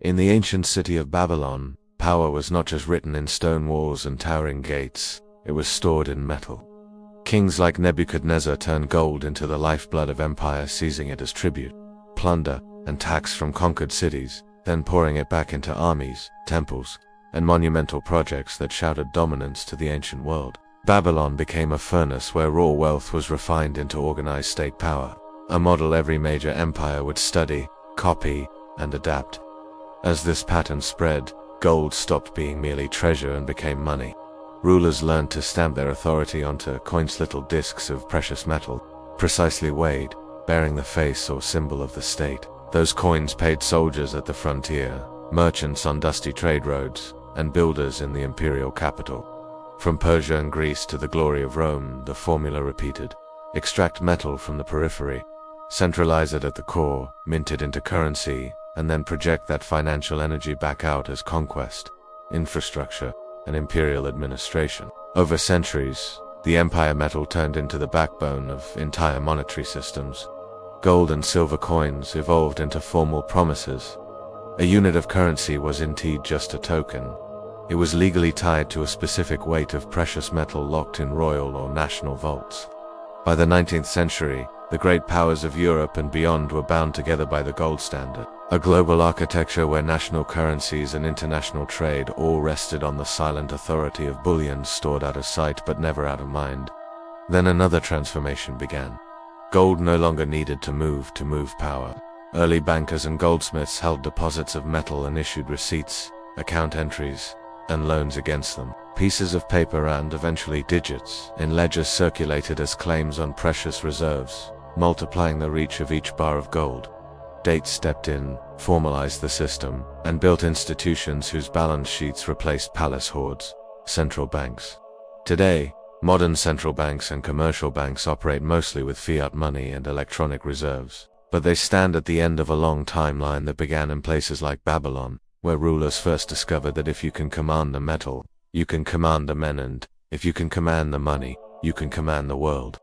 In the ancient city of Babylon, power was not just written in stone walls and towering gates, it was stored in metal. Kings like Nebuchadnezzar turned gold into the lifeblood of empire, seizing it as tribute, plunder, and tax from conquered cities, then pouring it back into armies, temples, and monumental projects that shouted dominance to the ancient world. Babylon became a furnace where raw wealth was refined into organized state power, a model every major empire would study, copy, and adapt. As this pattern spread, gold stopped being merely treasure and became money. Rulers learned to stamp their authority onto coins, little discs of precious metal, precisely weighed, bearing the face or symbol of the state. Those coins paid soldiers at the frontier, merchants on dusty trade roads, and builders in the imperial capital. From Persia and Greece to the glory of Rome, the formula repeated. Extract metal from the periphery, centralize it at the core, mint it into currency, and then project that financial energy back out as conquest, infrastructure, and imperial administration. Over centuries, the empire metal turned into the backbone of entire monetary systems. Gold and silver coins evolved into formal promises. A unit of currency was indeed just a token. It was legally tied to a specific weight of precious metal locked in royal or national vaults. By the 19th century, the great powers of Europe and beyond were bound together by the gold standard, a global architecture where national currencies and international trade all rested on the silent authority of bullion stored out of sight but never out of mind. Then another transformation began. Gold no longer needed to move power. Early bankers and goldsmiths held deposits of metal and issued receipts, account entries, and loans against them. Pieces of paper and eventually digits in ledgers circulated as claims on precious reserves, multiplying the reach of each bar of gold. Dates stepped in, formalized the system, and built institutions whose balance sheets replaced palace hoards, central banks. Today, modern central banks and commercial banks operate mostly with fiat money and electronic reserves, but they stand at the end of a long timeline that began in places like Babylon, where rulers first discovered that if you can command the metal, you can command the men, and if you can command the money, you can command the world.